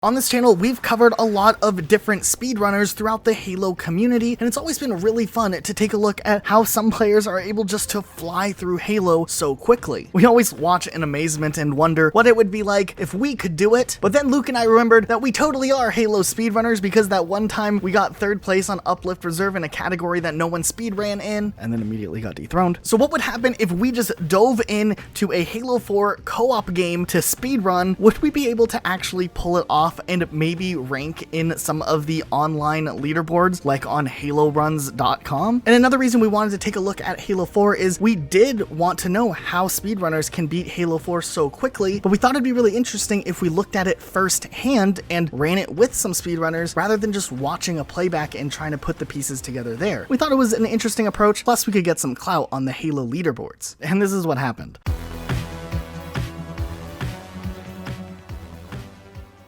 On this channel, we've covered a lot of different speedrunners throughout the Halo community, and it's always been really fun to take a look at how some players are able just to fly through Halo so quickly. We always watch in amazement and wonder what it would be like if we could do it, but then Luke and I remembered that we totally are Halo speedrunners because that one time we got 3rd place on Uplift Reserve in a category that no one speedran in, and then immediately got dethroned. So what would happen if we just dove in to a Halo 4 co-op game to speedrun? Would we be able to actually pull it off and maybe rank in some of the online leaderboards like on haloruns.com? And another reason we wanted to take a look at Halo 4 is we did want to know how speedrunners can beat Halo 4 so quickly, but we thought it'd be really interesting if we looked at it firsthand and ran it with some speedrunners rather than just watching a playback and trying to put the pieces together there. We thought it was an interesting approach, plus we could get some clout on the Halo leaderboards. And this is what happened.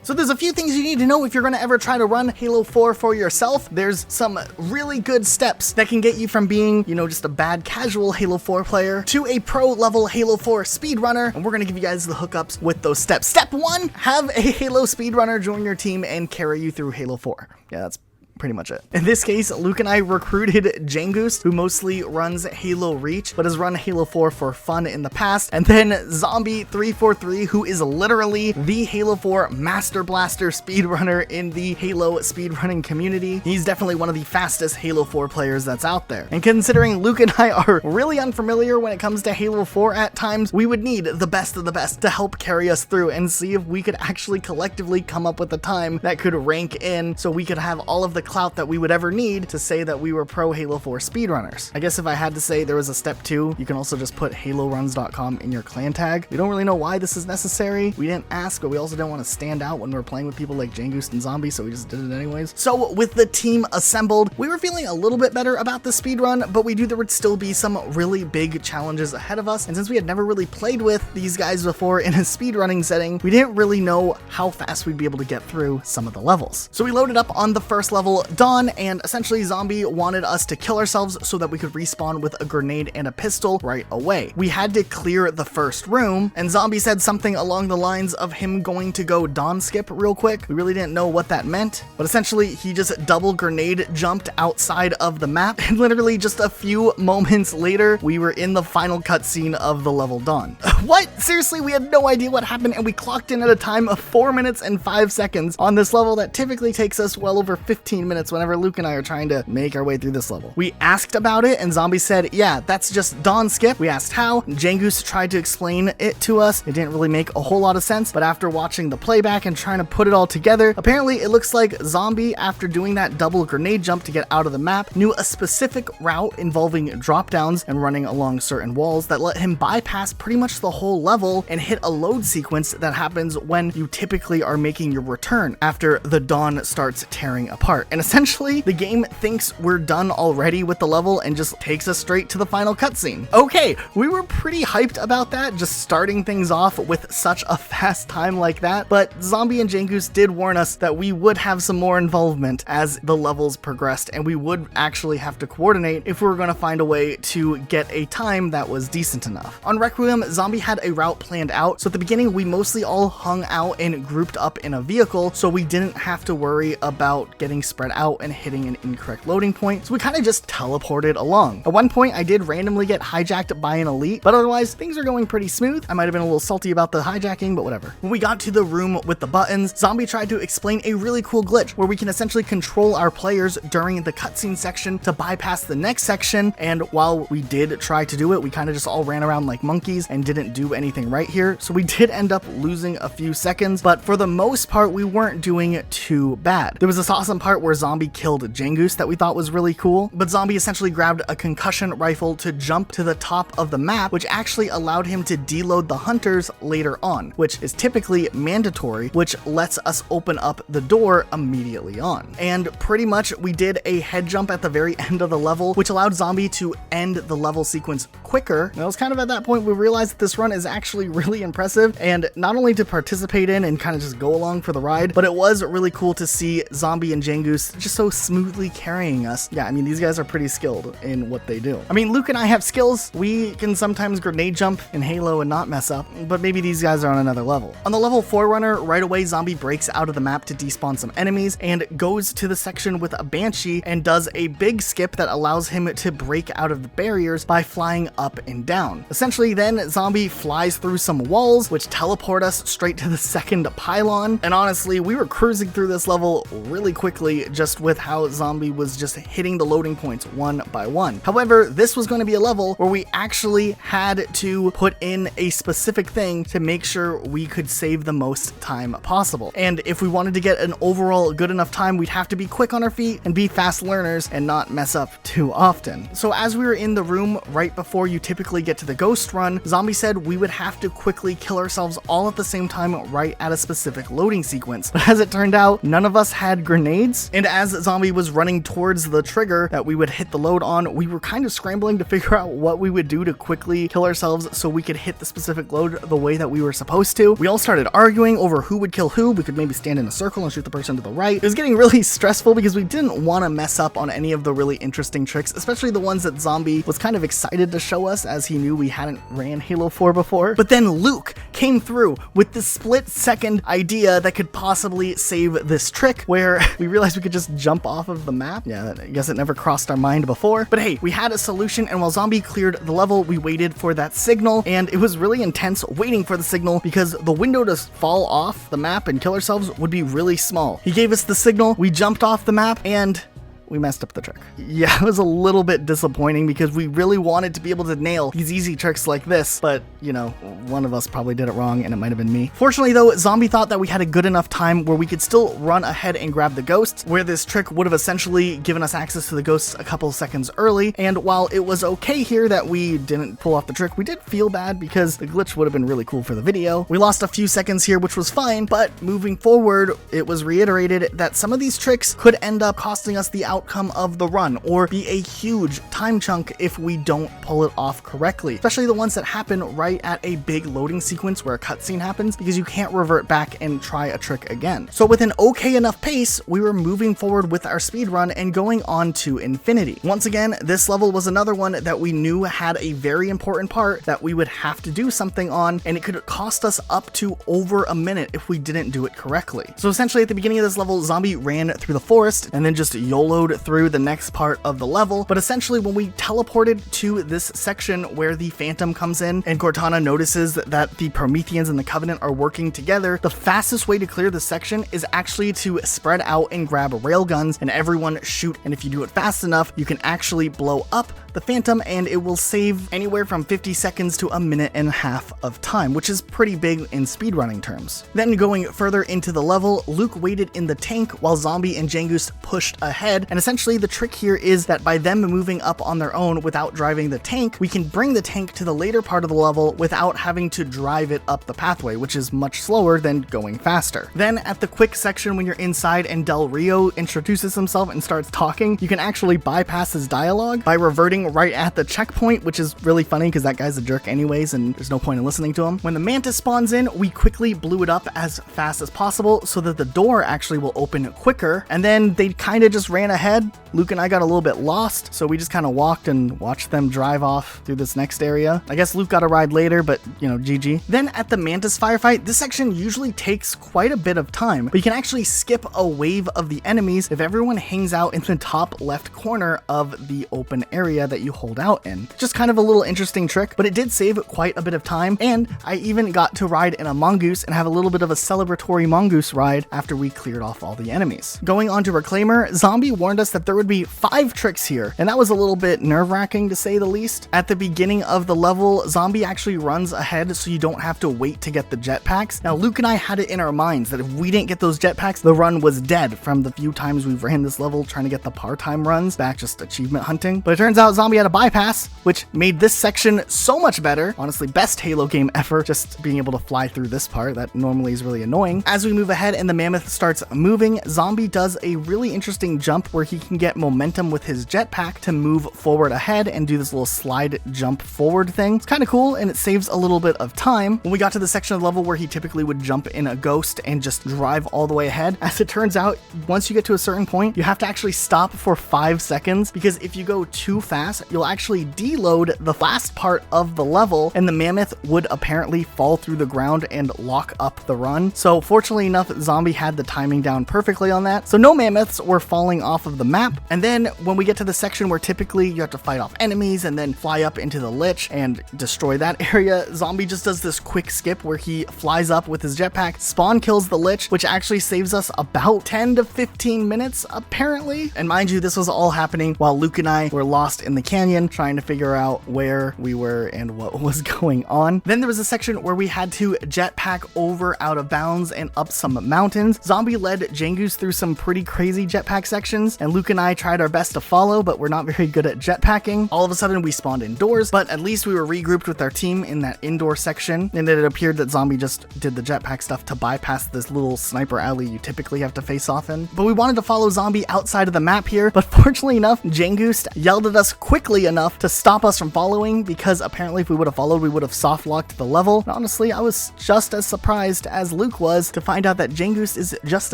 So there's a few things you need to know if you're going to ever try to run Halo 4 for yourself. There's some really good steps that can get you from being, just a bad casual Halo 4 player to a pro level Halo 4 speedrunner. And we're going to give you guys the hookups with those steps. Step 1, have a Halo speedrunner join your team and carry you through Halo 4. Yeah, that's pretty much it. In this case, Luke and I recruited Jabgoosed, who mostly runs Halo Reach, but has run Halo 4 for fun in the past, and then Zombie343, who is literally the Halo 4 Master Blaster speedrunner in the Halo speedrunning community. He's definitely one of the fastest Halo 4 players that's out there. And considering Luke and I are really unfamiliar when it comes to Halo 4 at times, we would need the best of the best to help carry us through and see if we could actually collectively come up with a time that could rank in so we could have all of the clout that we would ever need to say that we were pro Halo 4 speedrunners. I guess if I had to say there was a step 2, you can also just put haloruns.com in your clan tag. We don't really know why this is necessary. We didn't ask, but we also didn't want to stand out when we were playing with people like Jabgoosed and Zombie, so we just did it anyways. So with the team assembled, we were feeling a little bit better about the speedrun, but we knew there would still be some really big challenges ahead of us, and since we had never really played with these guys before in a speedrunning setting, we didn't really know how fast we'd be able to get through some of the levels. So we loaded up on the first level, Dawn, and essentially Zombie wanted us to kill ourselves so that we could respawn with a grenade and a pistol right away. We had to clear the first room, and Zombie said something along the lines of him going to go Dawn skip real quick. We really didn't know what that meant, but essentially he just double grenade jumped outside of the map, and literally just a few moments later, we were in the final cutscene of the level Dawn. What? Seriously, we had no idea what happened, and we clocked in at a time of 4 minutes and 5 seconds on this level that typically takes us well over 15 minutes whenever Luke and I are trying to make our way through this level. We asked about it, and Zombie said, yeah, that's just Dawn skip. We asked how. Jabgoosed tried to explain it to us. It didn't really make a whole lot of sense, but after watching the playback and trying to put it all together, apparently it looks like Zombie, after doing that double grenade jump to get out of the map, knew a specific route involving drop downs and running along certain walls that let him bypass pretty much the whole level and hit a load sequence that happens when you typically are making your return after the Dawn starts tearing apart. And essentially, the game thinks we're done already with the level and just takes us straight to the final cutscene. Okay, we were pretty hyped about that, just starting things off with such a fast time like that, but Zombie and Jabgoosed did warn us that we would have some more involvement as the levels progressed, and we would actually have to coordinate if we were going to find a way to get a time that was decent enough. On Requiem, Zombie had a route planned out, so at the beginning we mostly all hung out and grouped up in a vehicle, so we didn't have to worry about getting spread out and hitting an incorrect loading point, so we kind of just teleported along. At one point, I did randomly get hijacked by an elite, but otherwise, things are going pretty smooth. I might have been a little salty about the hijacking, but whatever. When we got to the room with the buttons, Zombie tried to explain a really cool glitch where we can essentially control our players during the cutscene section to bypass the next section, and while we did try to do it, we kind of just all ran around like monkeys and didn't do anything right here, so we did end up losing a few seconds, but for the most part, we weren't doing too bad. There was this awesome part where Zombie killed Jabgoosed that we thought was really cool, but Zombie essentially grabbed a concussion rifle to jump to the top of the map, which actually allowed him to deload the hunters later on, which is typically mandatory, which lets us open up the door immediately on. And pretty much we did a head jump at the very end of the level, which allowed Zombie to end the level sequence quicker. And it was kind of at that point we realized that this run is actually really impressive, and not only to participate in and kind of just go along for the ride, but it was really cool to see Zombie and Jabgoosed just so smoothly carrying us. Yeah, I mean, these guys are pretty skilled in what they do. I mean, Luke and I have skills. We can sometimes grenade jump in Halo and not mess up, but maybe these guys are on another level. On the level 4 runner, right away, Zombie breaks out of the map to despawn some enemies and goes to the section with a Banshee and does a big skip that allows him to break out of the barriers by flying up and down. Essentially, then Zombie flies through some walls, which teleport us straight to the second pylon. And honestly, we were cruising through this level really quickly just with how Zombie was just hitting the loading points one by one. However, this was going to be a level where we actually had to put in a specific thing to make sure we could save the most time possible. And if we wanted to get an overall good enough time, we'd have to be quick on our feet and be fast learners and not mess up too often. So as we were in the room right before you typically get to the ghost run, Zombie said we would have to quickly kill ourselves all at the same time right at a specific loading sequence. But as it turned out, none of us had grenades, and as Zombie was running towards the trigger that we would hit the load on, we were kind of scrambling to figure out what we would do to quickly kill ourselves so we could hit the specific load the way that we were supposed to. We all started arguing over who would kill who. We could maybe stand in a circle and shoot the person to the right. It was getting really stressful because we didn't want to mess up on any of the really interesting tricks, especially the ones that Zombie was kind of excited to show us as he knew we hadn't ran Halo 4 before. But then Luke came through with the split-second idea that could possibly save this trick where we realized we could just jump off of the map. Yeah, I guess it never crossed our mind before. But hey, we had a solution, and while Zombie cleared the level, we waited for that signal, and it was really intense waiting for the signal because the window to fall off the map and kill ourselves would be really small. He gave us the signal, we jumped off the map, and we messed up the trick. Yeah, it was a little bit disappointing because we really wanted to be able to nail these easy tricks like this, but you know, one of us probably did it wrong and it might have been me. Fortunately though, Zombie thought that we had a good enough time where we could still run ahead and grab the ghosts, where this trick would have essentially given us access to the ghosts a couple seconds early. And while it was okay here that we didn't pull off the trick, we did feel bad because the glitch would have been really cool for the video. We lost a few seconds here, which was fine, but moving forward, it was reiterated that some of these tricks could end up costing us the outcome of the run or be a huge time chunk if we don't pull it off correctly, especially the ones that happen right at a big loading sequence where a cutscene happens, because you can't revert back and try a trick again. So with an okay enough pace, we were moving forward with our speed run and going on to infinity. Once again, this level was another one that we knew had a very important part that we would have to do something on, and it could cost us up to over a minute if we didn't do it correctly. So essentially at the beginning of this level, Zombie ran through the forest and then just YOLO'd through the next part of the level. But essentially when we teleported to this section where the Phantom comes in and Cortana notices that the Prometheans and the Covenant are working together, the fastest way to clear this section is actually to spread out and grab railguns and everyone shoot. And if you do it fast enough, you can actually blow up the Phantom and it will save anywhere from 50 seconds to a minute and a half of time, which is pretty big in speedrunning terms. Then going further into the level, Luke waited in the tank while Zombie and Jabgoosed pushed ahead, and essentially the trick here is that by them moving up on their own without driving the tank, we can bring the tank to the later part of the level without having to drive it up the pathway, which is much slower than going faster. Then at the quick section when you're inside and Del Rio introduces himself and starts talking, you can actually bypass his dialogue by reverting right at the checkpoint, which is really funny because that guy's a jerk anyways and there's no point in listening to him. When the Mantis spawns in, we quickly blew it up as fast as possible so that the door actually will open quicker, and then they kind of just ran ahead. Luke and I got a little bit lost, so we just kind of walked and watched them drive off through this next area. I guess Luke got a ride later, but you know, GG. Then at the Mantis firefight, this section usually takes quite a bit of time, but you can actually skip a wave of the enemies if everyone hangs out in the top left corner of the open area that you hold out in. Just kind of a little interesting trick, but it did save quite a bit of time, and I even got to ride in a mongoose and have a little bit of a celebratory mongoose ride after we cleared off all the enemies. Going on to Reclaimer, Zombie warned us that there would be 5 tricks here, and that was a little bit nerve-wracking to say the least. At the beginning of the level, Zombie actually runs ahead so you don't have to wait to get the jetpacks. Now Luke and I had it in our minds that if we didn't get those jetpacks, the run was dead from the few times we've ran this level trying to get the part-time runs back, just achievement hunting. But it turns out Zombie had a bypass, which made this section so much better. Honestly, best Halo game ever, just being able to fly through this part that normally is really annoying. As we move ahead and the mammoth starts moving, Zombie does a really interesting jump where where he can get momentum with his jetpack to move forward ahead and do this little slide jump forward thing. It's kind of cool, and it saves a little bit of time. When we got to the section of the level where he typically would jump in a ghost and just drive all the way ahead, as it turns out, once you get to a certain point, you have to actually stop for 5 seconds, because if you go too fast, you'll actually deload the last part of the level, and the mammoth would apparently fall through the ground and lock up the run. So fortunately enough, Zombie had the timing down perfectly on that, so no mammoths were falling off of the map. And then when we get to the section where typically you have to fight off enemies and then fly up into the lich and destroy that area, Zombie just does this quick skip where he flies up with his jetpack, spawn kills the lich, which actually saves us about 10 to 15 minutes apparently. And mind you, this was all happening while Luke and I were lost in the canyon trying to figure out where we were and what was going on. Then there was a section where we had to jetpack over out of bounds and up some mountains. Zombie led Jabgoosed through some pretty crazy jetpack sections, and Luke and I tried our best to follow, but we're not very good at jetpacking. All of a sudden we spawned indoors, but at least we were regrouped with our team in that indoor section, and it appeared that Zombie just did the jetpack stuff to bypass this little sniper alley you typically have to face off in. But we wanted to follow Zombie outside of the map here, but fortunately enough, Jabgoosed yelled at us quickly enough to stop us from following, because apparently if we would have followed, we would have soft locked the level. And honestly, I was just as surprised as Luke was to find out that Jabgoosed is just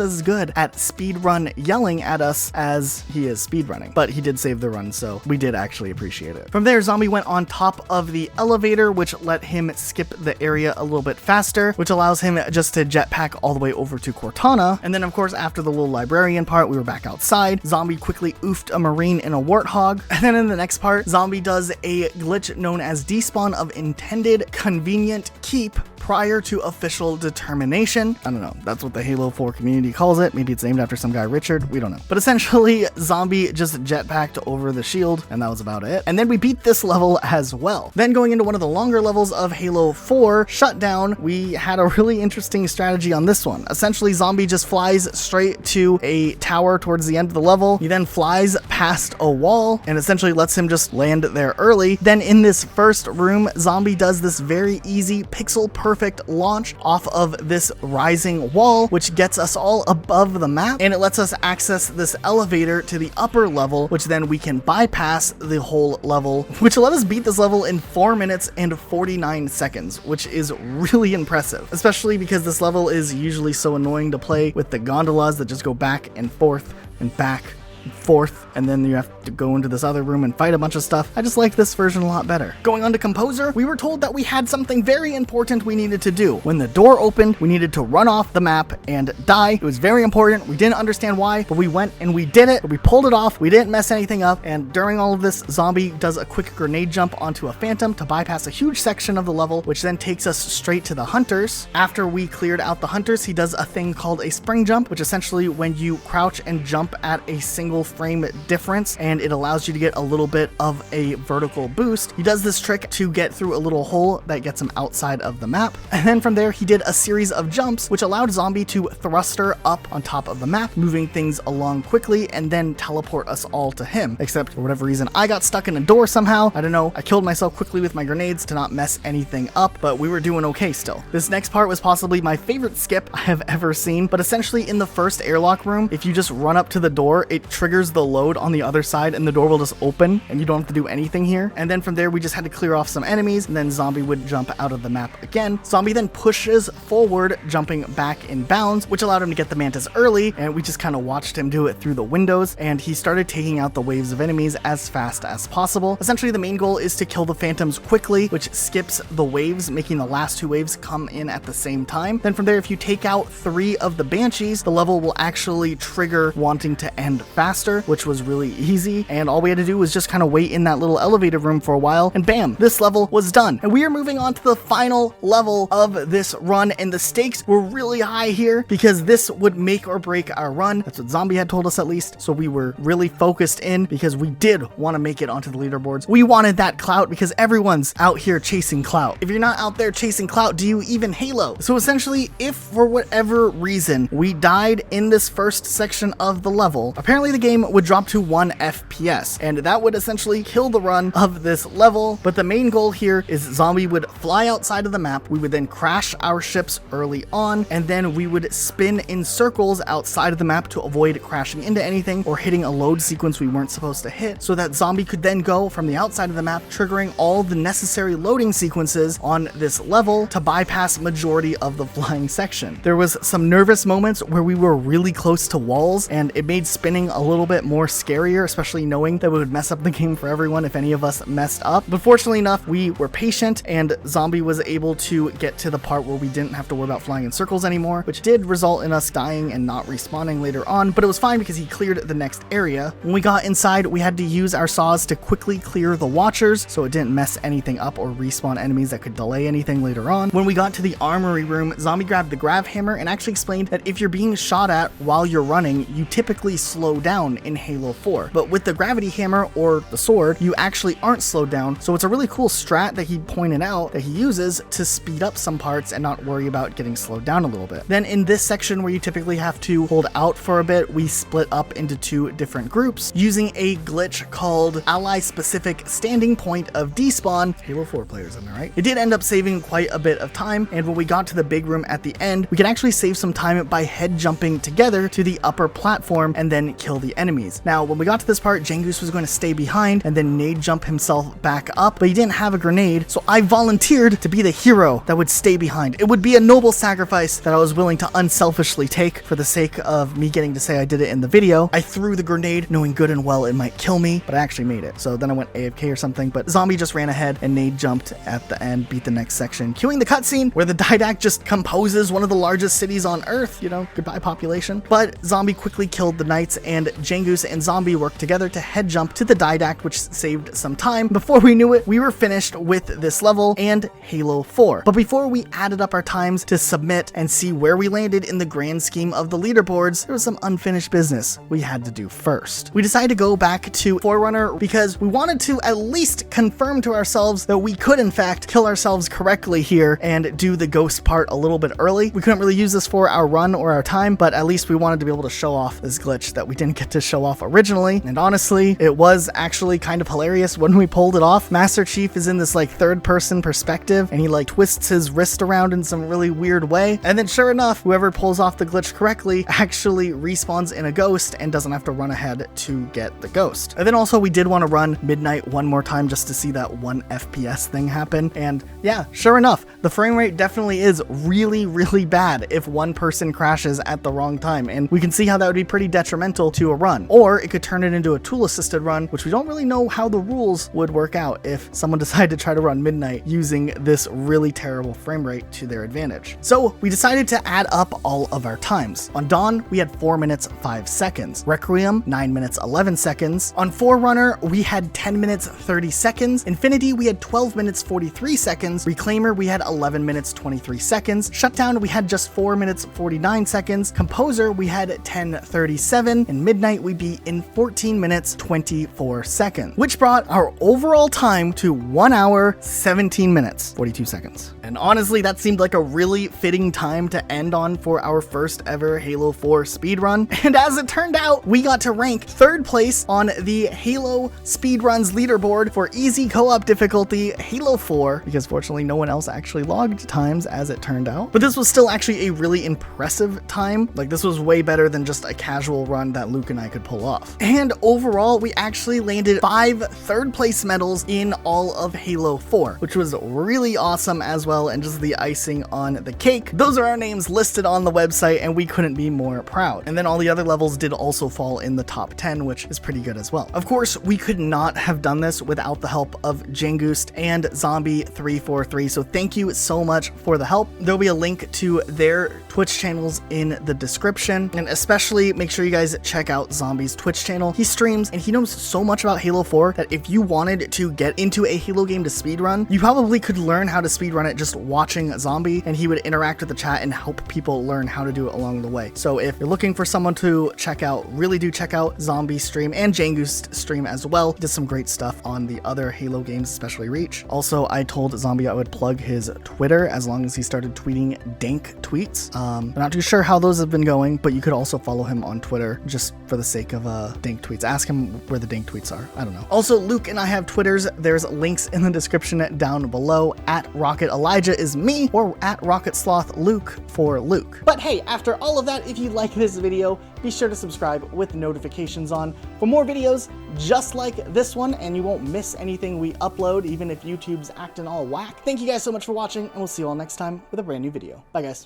as good at speedrun yelling at us as he is speedrunning. But he did save the run, so we did actually appreciate it. From there, Zombie went on top of the elevator, which let him skip the area a little bit faster, which allows him just to jetpack all the way over to Cortana. And then of course, after the little librarian part, we were back outside. Zombie quickly oofed a marine and a warthog. And then in the next part, Zombie does a glitch known as despawn of intended convenient keep prior to official determination. I don't know, that's what the Halo 4 community calls it. Maybe it's named after some guy Richard, we don't know. But essentially, Zombie just jetpacked over the shield, and that was about it. And then we beat this level as well. Then going into one of the longer levels of Halo 4, Shutdown, we had a really interesting strategy on this one. Essentially, Zombie just flies straight to a tower towards the end of the level. He then flies past a wall and essentially lets him just land there early. Then in this first room, Zombie does this very easy pixel perfect launch off of this rising wall, which gets us all above the map, and it lets us access this elevator to the upper level, which then we can bypass the whole level, which let us beat this level in 4 minutes and 49 seconds, which is really impressive, especially because this level is usually so annoying to play with the gondolas that just go back and forth and back and forth, and then you have to go into this other room and fight a bunch of stuff. I just like this version a lot better. Going on to Composer, we were told that we had something very important we needed to do. When the door opened, we needed to run off the map and die. It was very important. We didn't understand why, but we went and we did it. We pulled it off. We didn't mess anything up, and during all of this, Zombie does a quick grenade jump onto a phantom to bypass a huge section of the level, which then takes us straight to the hunters. After we cleared out the hunters, he does a thing called a spring jump, which essentially when you crouch and jump at a single frame difference, and it allows you to get a little bit of a vertical boost. He does this trick to get through a little hole that gets him outside of the map, and then from there he did a series of jumps which allowed Zombie to thruster up on top of the map, moving things along quickly and then teleport us all to him. Except for whatever reason, I got stuck in a door somehow. I don't know, I killed myself quickly with my grenades to not mess anything up, but we were doing okay still. This next part was possibly my favorite skip I have ever seen, but essentially in the first airlock room, if you just run up to the door, it triggers the load on the other side and the door will just open and you don't have to do anything here. And then from there, we just had to clear off some enemies, and then Zombie would jump out of the map again. Zombie then pushes forward, jumping back in bounds, which allowed him to get the mantis early, and we just kind of watched him do it through the windows, and he started taking out the waves of enemies as fast as possible. Essentially, the main goal is to kill the phantoms quickly, which skips the waves, making the last 2 waves come in at the same time. Then from there, if you take out 3 of the banshees, the level will actually trigger wanting to end faster, which was really easy, and all we had to do was just kind of wait in that little elevator room for a while, and bam, this level was done. And we are moving on to the final level of this run, and the stakes were really high here because this would make or break our run. That's what Zombie had told us, at least, so we were really focused in because we did want to make it onto the leaderboards. We wanted that clout because everyone's out here chasing clout. If you're not out there chasing clout, do you even Halo? So essentially, if for whatever reason we died in this first section of the level, apparently the game would drop to 1 FPS, and that would essentially kill the run of this level. But the main goal here is zombie would fly outside of the map, we would then crash our ships early on, and then we would spin in circles outside of the map to avoid crashing into anything or hitting a load sequence we weren't supposed to hit, so that zombie could then go from the outside of the map, triggering all the necessary loading sequences on this level to bypass majority of the flying section. There was some nervous moments where we were really close to walls, and it made spinning a little bit more scarier, especially knowing that we would mess up the game for everyone if any of us messed up. But fortunately enough, we were patient, and zombie was able to get to the part where we didn't have to worry about flying in circles anymore, which did result in us dying and not respawning later on, but it was fine because he cleared the next area. When we got inside, we had to use our saws to quickly clear the watchers so it didn't mess anything up or respawn enemies that could delay anything later on. When we got to the armory room, zombie grabbed the grav hammer and actually explained that if you're being shot at while you're running, you typically slow down in Halo 4, but with the gravity hammer or the sword, you actually aren't slowed down. So it's a really cool strat that he pointed out that he uses to speed up some parts and not worry about getting slowed down a little bit. Then in this section where you typically have to hold out for a bit, we split up into 2 different groups using a glitch called ally specific standing point of despawn. Halo 4 players, am I right? It did end up saving quite a bit of time, and when we got to the big room at the end, we could actually save some time by head jumping together to the upper platform and then kill the enemies. Now, when we got to this part, Jabgoosed was going to stay behind and then nade jump himself back up, but he didn't have a grenade, so I volunteered to be the hero that would stay behind. It would be a noble sacrifice that I was willing to unselfishly take for the sake of me getting to say I did it in the video. I threw the grenade knowing good and well it might kill me, but I actually made it. So then I went AFK or something, but zombie just ran ahead and nade jumped at the end, beat the next section, cueing the cutscene where the Didact just composes one of the largest cities on Earth, you know, goodbye population. But zombie quickly killed the knights, and Jabgoosed and zombie worked together to head jump to the Didact, which saved some time. Before we knew it, we were finished with this level and Halo 4. But before we added up our times to submit and see where we landed in the grand scheme of the leaderboards, there was some unfinished business we had to do first. We decided to go back to Forerunner because we wanted to at least confirm to ourselves that we could in fact kill ourselves correctly here and do the ghost part a little bit early. We couldn't really use this for our run or our time, but at least we wanted to be able to show off this glitch that we didn't get to show off originally. And honestly, it was actually kind of hilarious when we pulled it off. Master Chief is in this like third person perspective, and he like twists his wrist around in some really weird way. And then sure enough, whoever pulls off the glitch correctly actually respawns in a ghost and doesn't have to run ahead to get the ghost. And then also we did want to run midnight one more time just to see that 1 FPS thing happen. And yeah, sure enough, the frame rate definitely is really, really bad if one person crashes at the wrong time. And we can see how that would be pretty detrimental to a run. Or it could turn it into a tool assisted run, which we don't really know how the rules would work out if someone decided to try to run midnight using this really terrible frame rate to their advantage. So we decided to add up all of our times. On Dawn, we had 4 minutes 5 seconds. Requiem, 9 minutes 11 seconds. On Forerunner, we had 10 minutes 30 seconds. Infinity, we had 12 minutes 43 seconds. Reclaimer, we had 11 minutes 23 seconds. Shutdown, we had just 4 minutes 49 seconds. Composer, we had 10:37. And Midnight, we beat in 14 minutes 24 seconds, which brought our overall time to 1 hour 17 minutes 42 seconds. And honestly, that seemed like a really fitting time to end on for our first ever Halo 4 speedrun. And as it turned out, we got to rank 3rd place on the Halo Speedruns leaderboard for easy co-op difficulty Halo 4, because fortunately no one else actually logged times as it turned out. But this was still actually a really impressive time. Like, this was way better than just a casual run that Luke and I could pull off. And overall, we actually landed 5 3rd place medals in all of Halo 4, which was really awesome as well, and just the icing on the cake. Those are our names listed on the website, and we couldn't be more proud. And then all the other levels did also fall in the top 10, which is pretty good as well. Of course, we could not have done this without the help of Jabgoosed and Zombie343, so thank you so much for the help. There'll be a link to their Twitch channels in the description, and especially make sure you guys check out Zombie's Twitch channel. He streams and he knows so much about Halo 4 that if you wanted to get into a Halo game to speedrun, you probably could learn how to speedrun it just watching Zombie, and he would interact with the chat and help people learn how to do it along the way. So if you're looking for someone to check out, really do check out Zombie's stream and Jabgoosed stream as well. He did some great stuff on the other Halo games, especially Reach. Also, I told Zombie I would plug his Twitter as long as he started tweeting dank tweets. I'm not too sure how those have been going, but you could also follow him on Twitter. Just for the sake of dank tweets. Ask him where the dank tweets are. I don't know. Also, Luke and I have Twitters. There's links in the description down below. At Rocket Elijah is me, or at Rocket Sloth Luke for Luke. But hey, after all of that, if you like this video, be sure to subscribe with notifications on for more videos just like this one, and you won't miss anything we upload, even if YouTube's acting all whack. Thank you guys so much for watching, and we'll see you all next time with a brand new video. Bye, guys.